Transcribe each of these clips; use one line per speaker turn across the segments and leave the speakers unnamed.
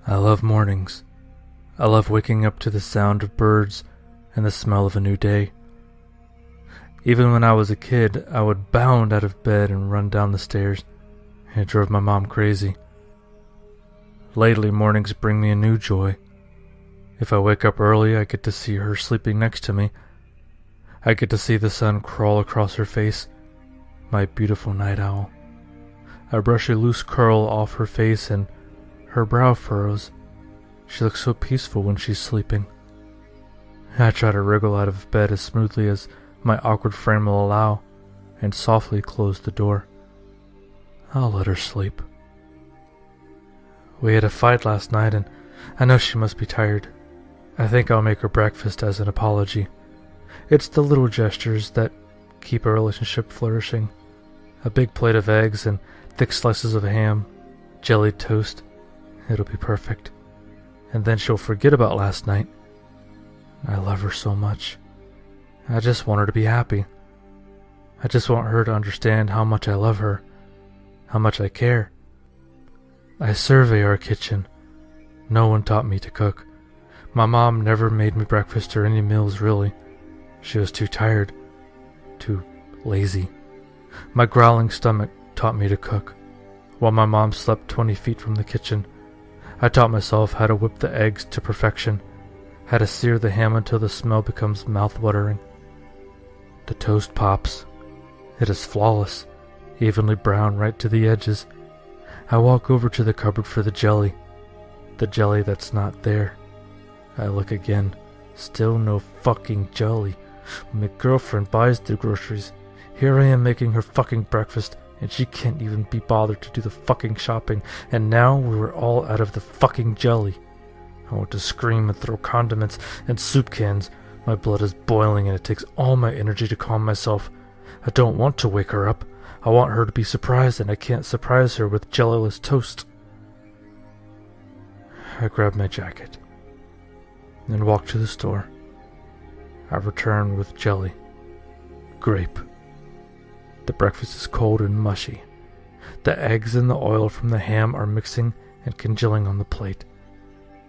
I love mornings. I love waking up to the sound of birds and the smell of a new day. Even when I was a kid, I would bound out of bed and run down the stairs. It drove my mom crazy. Lately, mornings bring me a new joy. If I wake up early, I get to see her sleeping next to me. I get to see the sun crawl across her face, my beautiful night owl. I brush a loose curl off her face and her brow furrows. She looks so peaceful when she's sleeping. I try to wriggle out of bed as smoothly as my awkward frame will allow and softly close the door. I'll let her sleep. We had a fight last night and I know she must be tired. I think I'll make her breakfast as an apology. It's the little gestures that keep a relationship flourishing. A big plate of eggs and thick slices of ham, jellied toast. It'll be perfect. And then she'll forget about last night. I love her so much. I just want her to be happy. I just want her to understand how much I love her, how much I care. I survey our kitchen. No one taught me to cook. My mom never made me breakfast or any meals really. She was too tired, too lazy. My growling stomach taught me to cook. While my mom slept 20 feet from the kitchen, I taught myself how to whip the eggs to perfection, how to sear the ham until the smell becomes mouth-watering. The toast pops. It is flawless, evenly brown right to the edges. I walk over to the cupboard for the jelly that's not there. I look again. Still no fucking jelly. My girlfriend buys the groceries. Here I am making her fucking breakfast, and she can't even be bothered to do the fucking shopping, and now we were all out of the fucking jelly. I want to scream and throw condiments and soup cans. My blood is boiling and it takes all my energy to calm myself. I don't want to wake her up. I want her to be surprised, and I can't surprise her with jellyless toast. I grab my jacket and walk to the store. I return with jelly. Grape. The breakfast is cold and mushy. The eggs and the oil from the ham are mixing and congealing on the plate.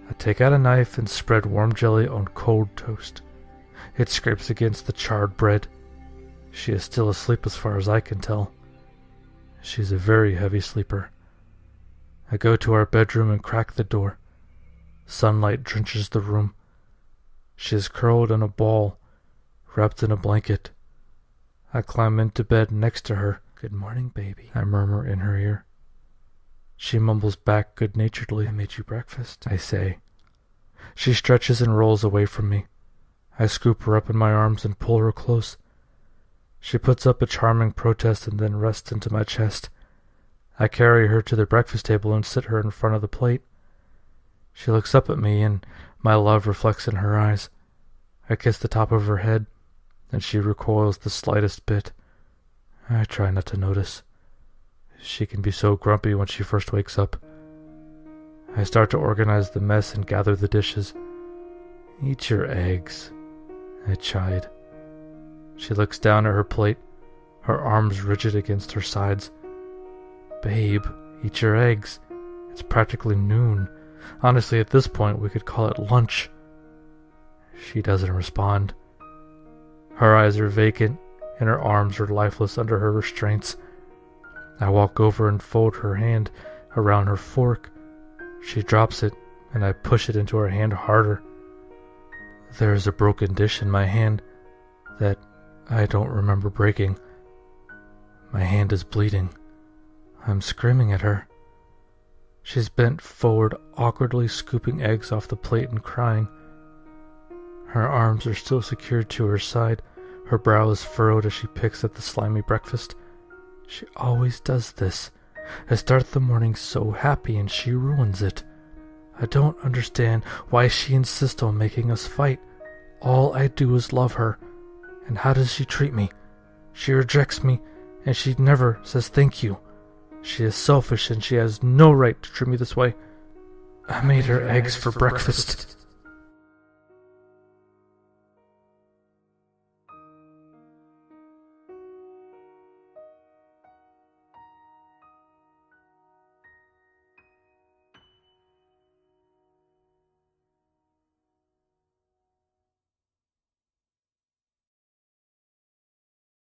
I take out a knife and spread warm jelly on cold toast. It scrapes against the charred bread. She is still asleep as far as I can tell. She's a very heavy sleeper. I go to our bedroom and crack the door. Sunlight drenches the room. She is curled in a ball, wrapped in a blanket. I climb into bed next to her. "Good morning, baby," I murmur in her ear. She mumbles back good-naturedly. "I made you breakfast," I say. She stretches and rolls away from me. I scoop her up in my arms and pull her close. She puts up a charming protest and then rests into my chest. I carry her to the breakfast table and sit her in front of the plate. She looks up at me and my love reflects in her eyes. I kiss the top of her head, and she recoils the slightest bit. I try not to notice. She can be so grumpy when she first wakes up. I start to organize the mess and gather the dishes. "Eat your eggs," I chide. She looks down at her plate, her arms rigid against her sides. "Babe, eat your eggs. It's practically noon. Honestly, at this point, we could call it lunch." She doesn't respond. Her eyes are vacant, and her arms are lifeless under her restraints. I walk over and fold her hand around her fork. She drops it, and I push it into her hand harder. There is a broken dish in my hand that I don't remember breaking. My hand is bleeding. I'm screaming at her. She's bent forward, awkwardly scooping eggs off the plate and crying. Her arms are still secured to her side. Her brow is furrowed as she picks at the slimy breakfast. She always does this. I start the morning so happy and she ruins it. I don't understand why she insists on making us fight. All I do is love her. And how does she treat me? She rejects me, and she never says thank you. She is selfish and she has no right to treat me this way. I made her eggs for breakfast.